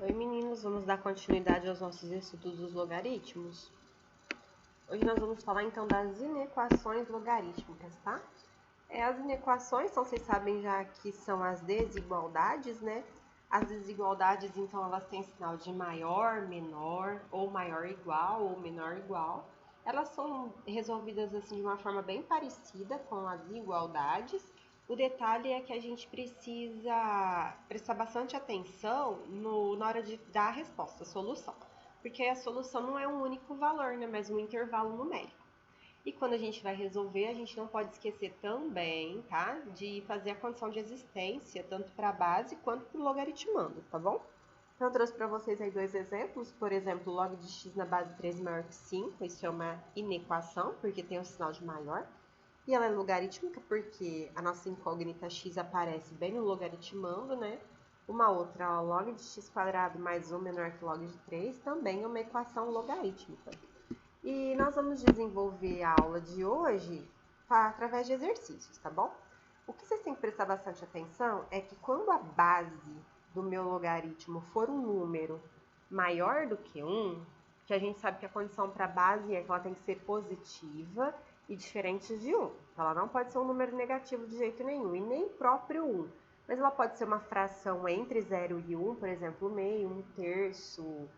Oi meninos, vamos dar continuidade aos nossos estudos dos logaritmos. Hoje nós vamos falar então das inequações logarítmicas, tá? As inequações, então vocês sabem já que são as desigualdades, né? As desigualdades, então, elas têm sinal de maior, menor, ou maior igual, ou menor igual. Elas são resolvidas assim de uma forma bem parecida com as igualdades. O detalhe é que a gente precisa prestar bastante atenção na hora de dar a resposta, a solução. Porque a solução não é um único valor, né, mas um intervalo numérico. E quando a gente vai resolver, a gente não pode esquecer também, tá, de fazer a condição de existência, tanto para a base quanto para o logaritmando, tá bom? Então, eu trouxe para vocês aí dois exemplos. Por exemplo, log de x na base 3 maior que 5. Isso é uma inequação, porque tem um sinal de maior. E ela é logarítmica porque a nossa incógnita x aparece bem no logaritmando, né? Uma outra, ó, log de x² mais 1 menor que log de 3, também é uma equação logarítmica. E nós vamos desenvolver a aula de hoje através de exercícios, tá bom? O que vocês têm que prestar bastante atenção é que quando a base do meu logaritmo for um número maior do que 1, que a gente sabe que a condição para a base é que ela tem que ser positiva e diferente de 1. Ela não pode ser um número negativo de jeito nenhum, e nem próprio 1. Mas ela pode ser uma fração entre 0 e 1, por exemplo, meio, 1/3,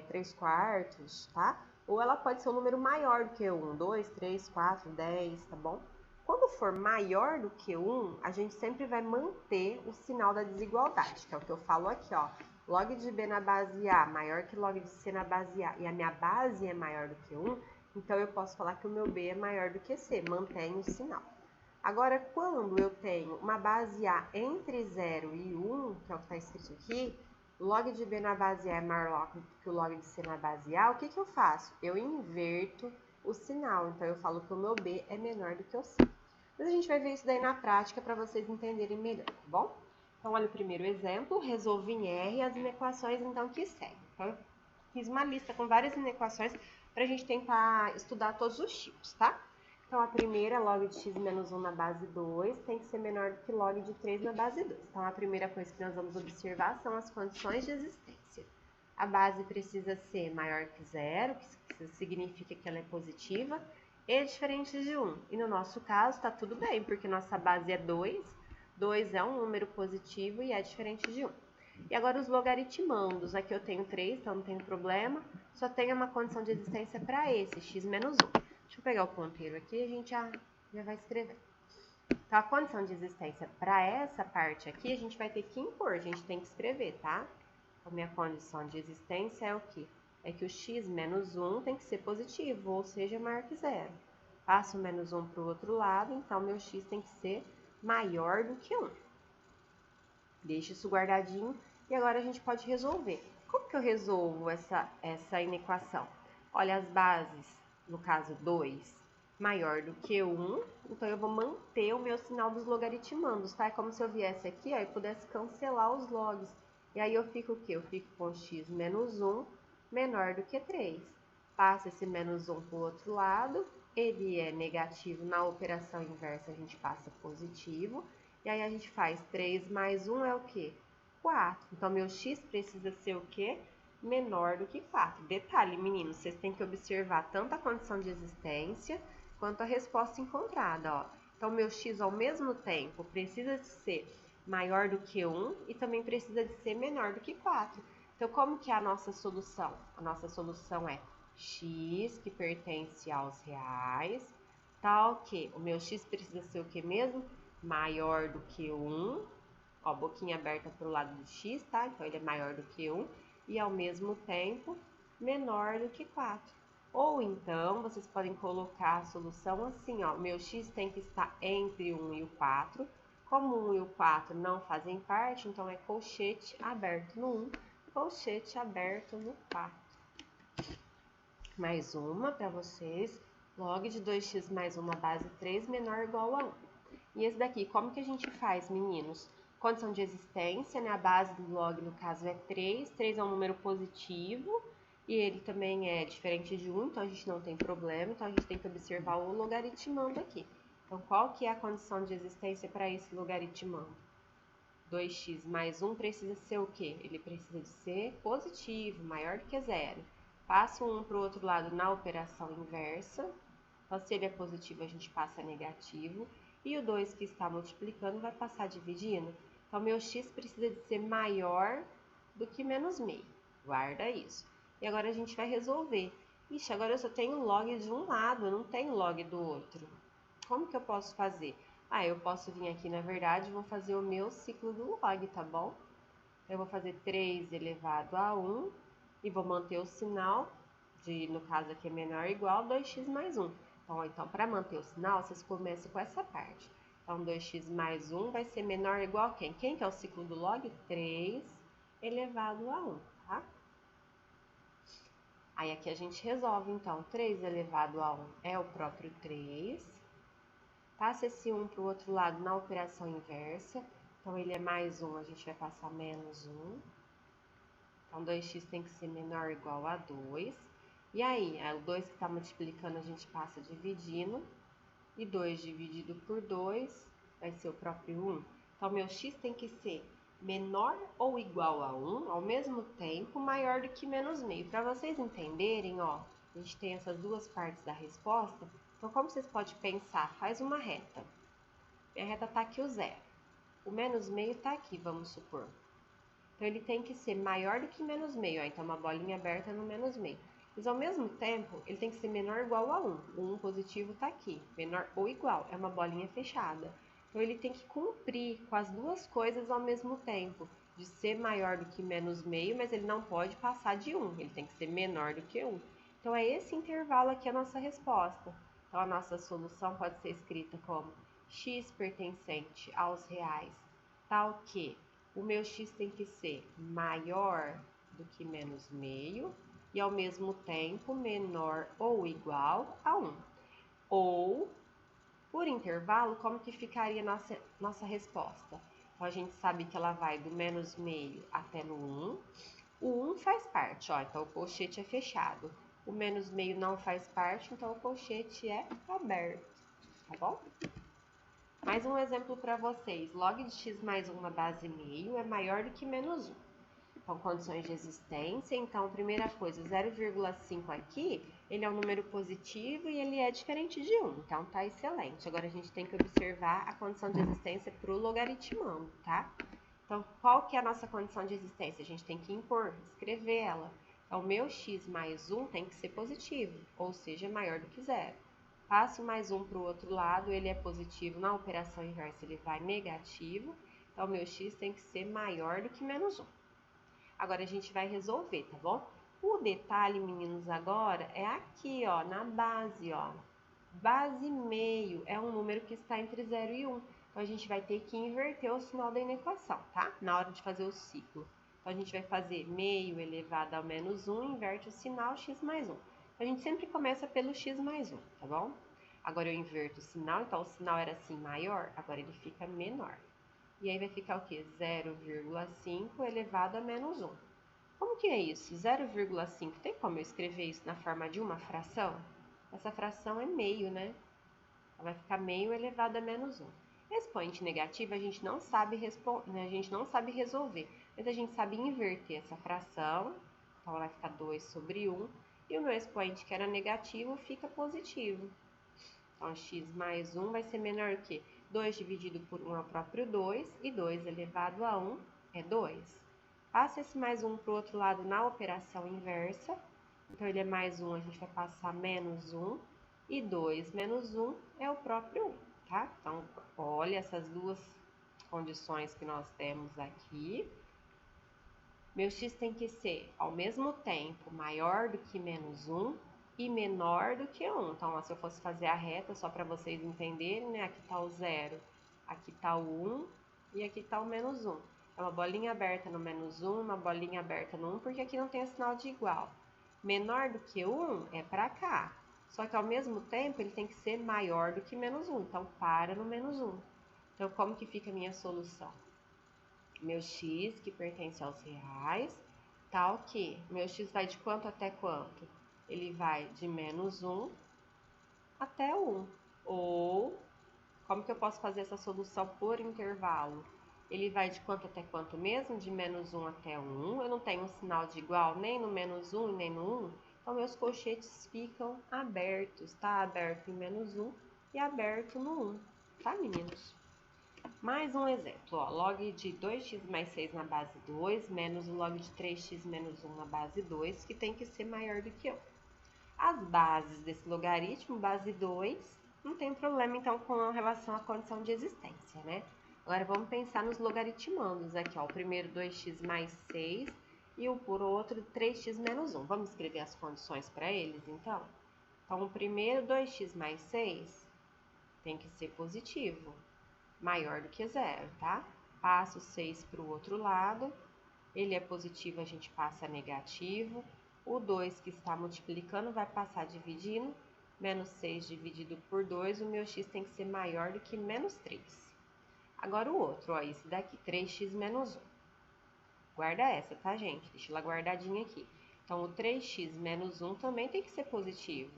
3/4, tá? Ou ela pode ser um número maior do que 1, 2, 3, 4, 10, tá bom? Quando for maior do que 1, a gente sempre vai manter o sinal da desigualdade, que é o que eu falo aqui, ó. Log de b na base a maior que log de c na base a, e a minha base é maior do que 1, então eu posso falar que o meu b é maior do que c, mantém o sinal. Agora, quando eu tenho uma base a entre 0 e 1, que é o que está escrito aqui, log de b na base a é maior que o log de c na base a, o que eu faço? Eu inverto o sinal, então eu falo que o meu b é menor do que o c. Mas a gente vai ver isso daí na prática para vocês entenderem melhor, tá bom? Então, olha o primeiro exemplo, resolvo em R as inequações, então, que seguem. Então, eu fiz uma lista com várias inequações para a gente tentar estudar todos os tipos, tá? Então, a primeira, log de x menos 1 na base 2, tem que ser menor do que log de 3 na base 2. Então, a primeira coisa que nós vamos observar são as condições de existência. A base precisa ser maior que 0, que significa que ela é positiva, e diferente de 1. E no nosso caso, está tudo bem, porque nossa base é 2. 2 é um número positivo e é diferente de 1. E agora os logaritmandos. Aqui eu tenho 3, então não tem problema. Só tenho uma condição de existência para esse, x menos 1. Deixa eu pegar o ponteiro aqui e a gente já vai escrever. Então, a condição de existência para essa parte aqui, a gente vai ter que impor, a gente tem que escrever, tá? A minha condição de existência é o quê? É que o x menos 1 tem que ser positivo, ou seja, maior que 0. Passo o menos 1 para o outro lado, então meu x tem que ser maior do que 1. Deixa isso guardadinho e agora a gente pode resolver. Como que eu resolvo essa inequação? Olha, as bases, no caso 2, maior do que 1, então eu vou manter o meu sinal dos logaritmandos, tá? É como se eu viesse aqui, ó, e pudesse cancelar os logs. E aí eu fico o quê? Eu fico com x menos 1 menor do que 3. Passa esse menos 1 para o outro lado, ele é negativo, na operação inversa a gente passa positivo. E aí a gente faz 3 mais 1 é o quê? 4. Então, meu x precisa ser o quê? Menor do que 4. Detalhe, meninos, vocês têm que observar tanto a condição de existência quanto a resposta encontrada, ó. Então, meu x ao mesmo tempo precisa de ser maior do que 1 e também precisa de ser menor do que 4. Então, como que é a nossa solução? A nossa solução é x, que pertence aos reais, tal que o meu x precisa ser o que mesmo? Maior do que 1, ó, boquinha aberta para o lado do x, tá? Então, ele é maior do que 1 e, ao mesmo tempo, menor do que 4. Ou então, vocês podem colocar a solução assim, ó, meu x tem que estar entre 1 e o 4. Como o 1 e o 4 não fazem parte, então é colchete aberto no 1, colchete aberto no 4. Mais uma para vocês, log de 2x mais 1 na base 3 menor ou igual a 1. E esse daqui, como que a gente faz, meninos? Condição de existência, né? A base do log, no caso, é 3. 3 é um número positivo e ele também é diferente de 1, então a gente não tem problema. Então, a gente tem que observar o logaritmando aqui. Então, qual que é a condição de existência para esse logaritmando? 2x mais 1 precisa ser o quê? Ele precisa de ser positivo, maior do que zero. Passa o 1 para o outro lado na operação inversa. Então, se ele é positivo, a gente passa negativo. E o 2 que está multiplicando vai passar dividindo. Então, meu x precisa de ser maior do que menos meio. Guarda isso. E agora a gente vai resolver. Ixi, agora eu só tenho log de um lado, eu não tenho log do outro. Como que eu posso fazer? Ah, eu posso vir aqui, na verdade, vou fazer o meu ciclo do log, tá bom? Eu vou fazer 3 elevado a 1 e vou manter o sinal de, no caso aqui é menor ou igual, 2x mais 1. Então, para manter o sinal, vocês começam com essa parte. Então, 2x mais 1 vai ser menor ou igual a quem? Quem que é o ciclo do log? 3 elevado a 1, tá? Aí aqui a gente resolve, então, 3 elevado a 1 é o próprio 3. Passa esse 1 para o outro lado na operação inversa. Então, ele é mais 1, a gente vai passar menos 1. Então, 2x tem que ser menor ou igual a 2. E aí, o 2 que está multiplicando, a gente passa dividindo. E 2 dividido por 2 vai ser o próprio 1. Então, meu x tem que ser menor ou igual a 1, ao mesmo tempo, maior do que menos meio. Para vocês entenderem, ó, a gente tem essas duas partes da resposta. Então, como vocês podem pensar? Faz uma reta. Minha reta está aqui o zero. O menos meio está aqui, vamos supor. Então, ele tem que ser maior do que menos meio. Ó. Então, uma bolinha aberta no menos meio. Mas, ao mesmo tempo, ele tem que ser menor ou igual a 1. O 1 positivo está aqui. Menor ou igual. É uma bolinha fechada. Então, ele tem que cumprir com as duas coisas ao mesmo tempo. De ser maior do que menos meio, mas ele não pode passar de 1. Ele tem que ser menor do que 1. Então, é esse intervalo aqui a nossa resposta. Então, a nossa solução pode ser escrita como x pertencente aos reais, tal que o meu x tem que ser maior do que menos meio e ao mesmo tempo menor ou igual a 1. Ou, por intervalo, como que ficaria nossa resposta? Então, a gente sabe que ela vai do menos meio até no 1. O 1 faz parte, ó, então o colchete é fechado. O menos meio não faz parte, então o colchete é aberto, tá bom? Mais um exemplo para vocês. Log de x mais 1 na base meio é maior do que menos 1. Então, condições de existência. Então, primeira coisa, 0,5 aqui, ele é um número positivo e ele é diferente de 1. Então, tá excelente. Agora, a gente tem que observar a condição de existência para o logaritmando, tá? Então, qual que é a nossa condição de existência? A gente tem que impor, escrever ela. Então, meu x mais 1 tem que ser positivo, ou seja, maior do que zero. Passo mais 1 para o outro lado, ele é positivo, na operação inversa ele vai negativo, então meu x tem que ser maior do que menos 1. Agora a gente vai resolver, tá bom? O detalhe, meninos, agora é aqui, ó, na base, ó. Base meio é um número que está entre 0 e 1. Então a gente vai ter que inverter o sinal da inequação, tá? Na hora de fazer o ciclo. Então a gente vai fazer meio elevado ao menos 1, inverte o sinal, x mais 1. A gente sempre começa pelo x mais 1, tá bom? Agora eu inverto o sinal, então o sinal era assim maior, agora ele fica menor. E aí vai ficar o quê? 0,5 elevado a menos 1. Como que é isso? 0,5, tem como eu escrever isso na forma de uma fração? Essa fração é meio, né? Ela vai ficar meio elevado a menos 1. Expoente negativo a gente não sabe resolver, mas a gente sabe inverter essa fração. Então, ela vai ficar 2 sobre 1. E o meu expoente, que era negativo, fica positivo. Então, x mais 1 vai ser menor que 2 dividido por 1 é o próprio 2. E 2 elevado a 1 é 2. Passa esse mais 1 para o outro lado na operação inversa. Então, ele é mais 1, a gente vai passar menos 1. E 2 menos 1 é o próprio 1, tá? Então, olha essas duas condições que nós temos aqui. Meu x tem que ser, ao mesmo tempo, maior do que menos 1 e menor do que 1. Então, ó, se eu fosse fazer a reta, só para vocês entenderem, né? Aqui está o 0, aqui está o 1 e aqui está o menos 1. É uma bolinha aberta no menos 1, uma bolinha aberta no 1, porque aqui não tem o sinal de igual. Menor do que 1 é para cá. Só que, ao mesmo tempo, ele tem que ser maior do que menos 1. Então, para no menos 1. Então, como que fica a minha solução? Meu x, que pertence aos reais, tal que meu x vai de quanto até quanto? Ele vai de menos 1 até 1. Ou, como que eu posso fazer essa solução por intervalo? Ele vai de quanto até quanto mesmo? De menos 1 até 1. Eu não tenho um sinal de igual nem no menos 1 e nem no 1. Então, meus colchetes ficam abertos, tá? Aberto em menos 1 e aberto no 1, tá, meninos? Mais um exemplo, ó. Log de 2x mais 6 na base 2 menos o log de 3x menos 1 na base 2, que tem que ser maior do que 1. As bases desse logaritmo, base 2, não tem problema, então, com relação à condição de existência, né? Agora, vamos pensar nos logaritmandos aqui, ó. O primeiro 2x mais 6 e o por outro 3x menos 1. Vamos escrever as condições para eles, então? Então, o primeiro 2x mais 6 tem que ser positivo, maior do que 0, tá? Passa o 6 para o outro lado, ele é positivo, a gente passa negativo. O 2 que está multiplicando vai passar dividindo, menos 6 dividido por 2, o meu x tem que ser maior do que menos 3. Agora o outro, ó, esse daqui, 3x menos 1. Guarda essa, tá, gente? Deixa ela guardadinha aqui. Então, o 3x menos 1 também tem que ser positivo.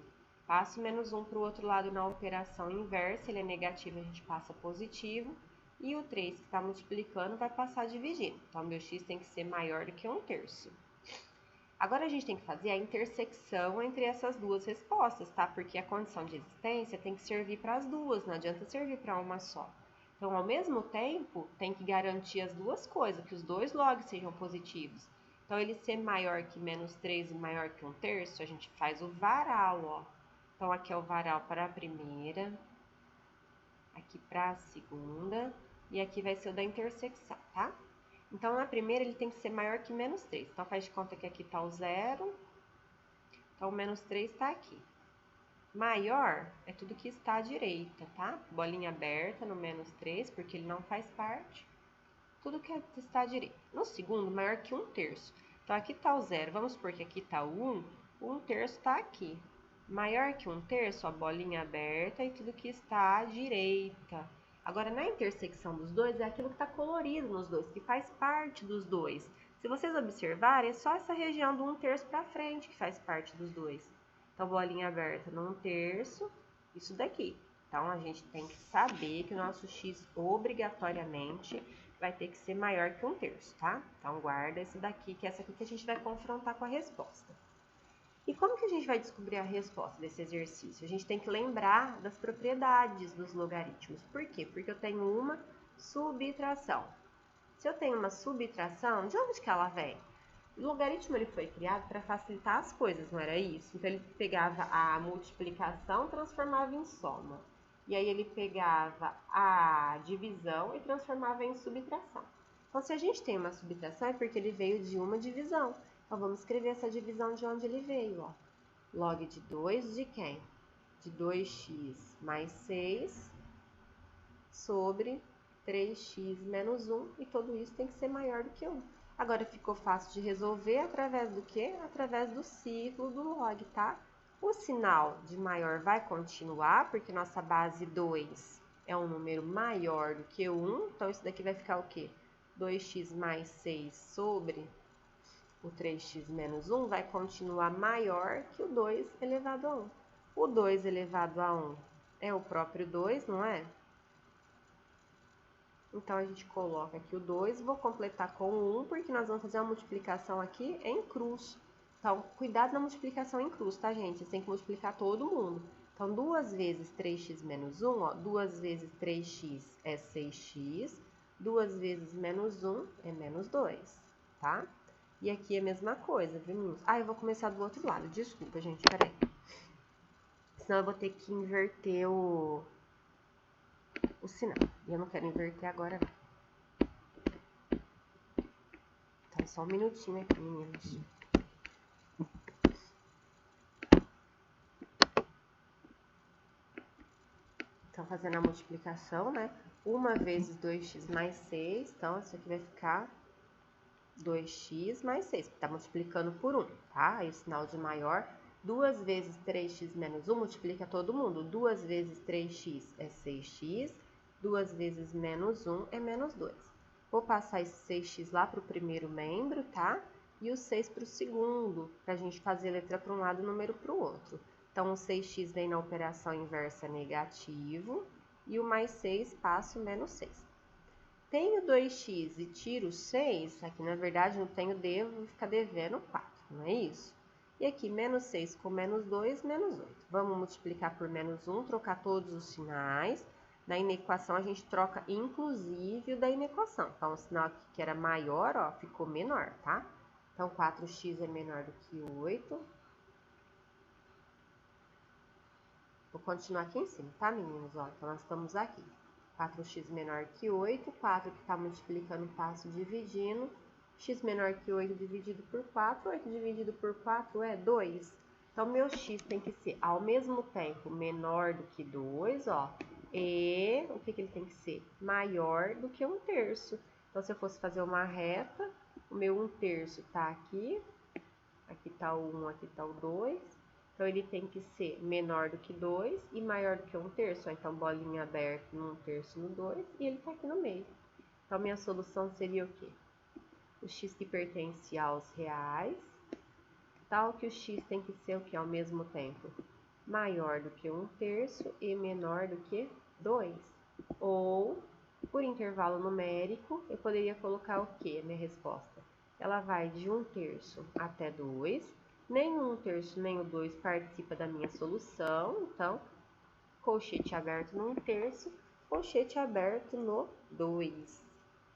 Passo menos 1 para o outro lado na operação inversa, ele é negativo, a gente passa positivo. E o 3 que está multiplicando vai passar dividindo. Então, meu x tem que ser maior do que 1/3. Agora, a gente tem que fazer a intersecção entre essas duas respostas, tá? Porque a condição de existência tem que servir para as duas, não adianta servir para uma só. Então, ao mesmo tempo, tem que garantir as duas coisas, que os dois logs sejam positivos. Então, ele ser maior que menos 3 e maior que 1/3, a gente faz o varal, ó. Então, aqui é o varal para a primeira, aqui para a segunda, e aqui vai ser o da intersecção, tá? Então, na primeira, ele tem que ser maior que menos 3. Então, faz de conta que aqui está o 0, então o menos 3 está aqui. Maior é tudo que está à direita, tá? Bolinha aberta no menos 3, porque ele não faz parte. Tudo que está à direita. No segundo, maior que 1/3. Então, aqui está o 0. Vamos supor que aqui está o 1. O 1/3 está aqui. Maior que 1/3, a bolinha aberta e tudo que está à direita. Agora, na intersecção dos dois, é aquilo que está colorido nos dois, que faz parte dos dois. Se vocês observarem, é só essa região do 1/3 para frente que faz parte dos dois. Então, bolinha aberta no 1/3, isso daqui. Então, a gente tem que saber que o nosso x, obrigatoriamente, vai ter que ser maior que 1/3, tá? Então, guarda esse daqui, que é essa aqui que a gente vai confrontar com a resposta. E como que a gente vai descobrir a resposta desse exercício? A gente tem que lembrar das propriedades dos logaritmos. Por quê? Porque eu tenho uma subtração. Se eu tenho uma subtração, de onde que ela vem? O logaritmo ele foi criado para facilitar as coisas, não era isso? Então, ele pegava a multiplicação e transformava em soma. E aí, ele pegava a divisão e transformava em subtração. Então, se a gente tem uma subtração, é porque ele veio de uma divisão. Então, vamos escrever essa divisão de onde ele veio, ó. Log de 2 de quem? De 2x mais 6 sobre 3x menos 1. E tudo isso tem que ser maior do que 1. Agora, ficou fácil de resolver através do quê? Através do ciclo do log, tá? O sinal de maior vai continuar, porque nossa base 2 é um número maior do que 1. Então, isso daqui vai ficar o quê? 2x mais 6 sobre o 3x menos 1 vai continuar maior que o 2 elevado a 1. O 2 elevado a 1 é o próprio 2, não é? Então, a gente coloca aqui o 2, vou completar com o 1, porque nós vamos fazer uma multiplicação aqui em cruz. Então, cuidado na multiplicação em cruz, tá, gente? Vocês têm que multiplicar todo mundo. Então, 2 vezes 3x menos 1, ó, 2 vezes 3x é 6x, 2 vezes menos 1 é menos 2, tá? E aqui é a mesma coisa, viu, meninos? Ah, eu vou começar do outro lado, desculpa, gente, peraí. Senão eu vou ter que inverter o sinal. E eu não quero inverter agora, não. Então, só um minutinho aqui, meninos. Então, fazendo a multiplicação, né? 1 vezes 2x mais 6. Então, isso aqui vai ficar 2x mais 6, porque tá multiplicando por 1, tá? Aí o sinal de maior. 2 vezes 3x menos 1, multiplica todo mundo. 2 vezes 3x é 6x. 2 vezes menos 1 é menos 2. Vou passar esse 6x lá para o primeiro membro, tá? E o 6 para o segundo, para a gente fazer letra para um lado e número para o outro. Então, o 6x vem na operação inversa negativo. E o mais 6 passa o menos 6. tenho 2x e tiro 6, aqui na verdade não tenho, devo ficar devendo 4, não é isso? E aqui, menos 6 com menos 2, menos 8. Vamos multiplicar por menos 1, trocar todos os sinais. Na inequação, a gente troca inclusive o da inequação. Então, o sinal aqui que era maior, ó, ficou menor, tá? Então, 4x é menor do que 8. Vou continuar aqui em cima, tá, meninos? Ó, então, nós estamos aqui. 4x menor que 8, 4 que está multiplicando, passo dividindo. X menor que 8 dividido por 4, 8 dividido por 4 é 2. Então, meu x tem que ser, ao mesmo tempo, menor do que 2, ó. E o que ele tem que ser? Maior do que 1/3. Então, se eu fosse fazer uma reta, o meu 1/3 está aqui. Aqui está o 1, aqui está o 2. Então, ele tem que ser menor do que 2 e maior do que 1/3. Então, bolinha aberta no 1/3 no 2 e ele está aqui no meio. Então, minha solução seria o quê? O x que pertence aos reais, tal que o x tem que ser o que ao mesmo tempo? Maior do que 1/3 e menor do que 2. Ou, por intervalo numérico, eu poderia colocar o quê? Minha resposta. Ela vai de 1/3 até 2. Nem o 1/3 nem o 2 participa da minha solução. Então, colchete aberto no 1/3, colchete aberto no 2.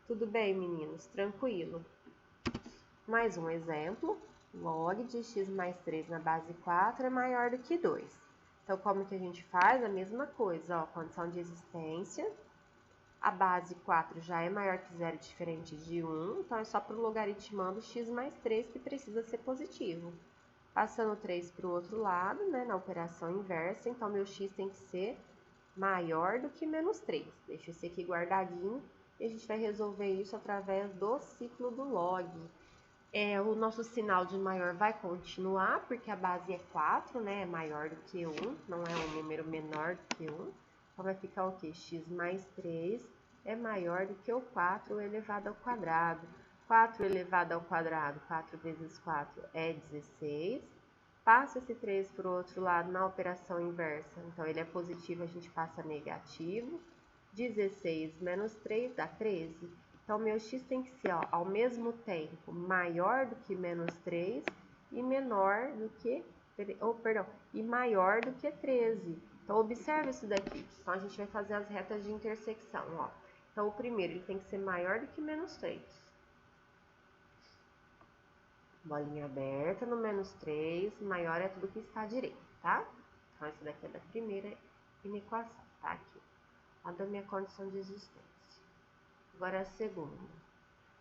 Tudo bem, meninos? Tranquilo? Mais um exemplo. Log de x mais 3 na base 4 é maior do que 2. Então, como que a gente faz? A mesma coisa, ó, condição de existência. A base 4 já é maior que 0, diferente de 1. Então, é só para o logaritmando x mais 3 que precisa ser positivo. Passando 3 para o outro lado, né, na operação inversa. Então, meu x tem que ser maior do que menos 3. Deixa esse aqui guardadinho. E a gente vai resolver isso através do ciclo do log. O nosso sinal de maior vai continuar, porque a base é 4, né? É maior do que 1, não é um número menor do que 1. Então, vai ficar o quê? X mais 3 é maior do que o 4 elevado ao quadrado. 4 elevado ao quadrado, 4 vezes 4 é 16. Passa esse 3 para o outro lado na operação inversa. Então, ele é positivo, a gente passa negativo. 16 menos 3 dá 13. Então, meu x tem que ser, ó, ao mesmo tempo, maior do que menos 3 e menor do que, e maior do que 13. Então, observe isso daqui. Então, a gente vai fazer as retas de intersecção, ó. Então, o primeiro, ele tem que ser maior do que menos 3. Bolinha aberta no menos 3, maior é tudo que está à direita, tá? Então, essa daqui é da primeira inequação, tá? Aqui. A da minha condição de existência. Agora a segunda.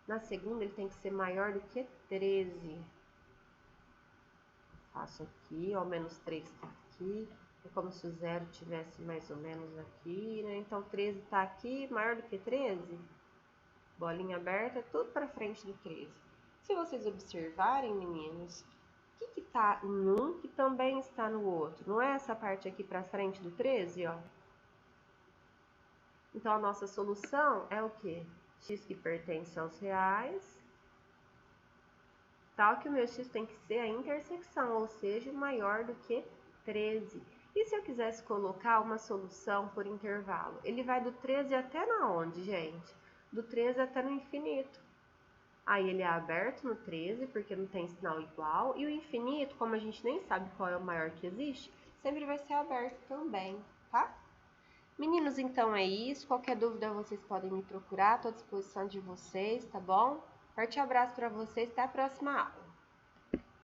Na segunda, ele tem que ser maior do que 13. Faço aqui, ó, menos 3 está aqui. É como se o zero tivesse mais ou menos aqui, né? Então, 13 está aqui, maior do que 13. Bolinha aberta, tudo para frente do 13. Se vocês observarem, meninos, o que está em um que também está no outro? Não é essa parte aqui para frente do 13, ó? Então, a nossa solução é o quê? X que pertence aos reais, tal que o meu x tem que ser a intersecção, ou seja, maior do que 13. E se eu quisesse colocar uma solução por intervalo? Ele vai do 13 até na onde, gente? Do 13 até no infinito. Aí ele é aberto no 13, porque não tem sinal igual. E o infinito, como a gente nem sabe qual é o maior que existe, sempre vai ser aberto também, tá? Meninos, então é isso. Qualquer dúvida vocês podem me procurar, estou à disposição de vocês, tá bom? Forte abraço para vocês, até a próxima aula.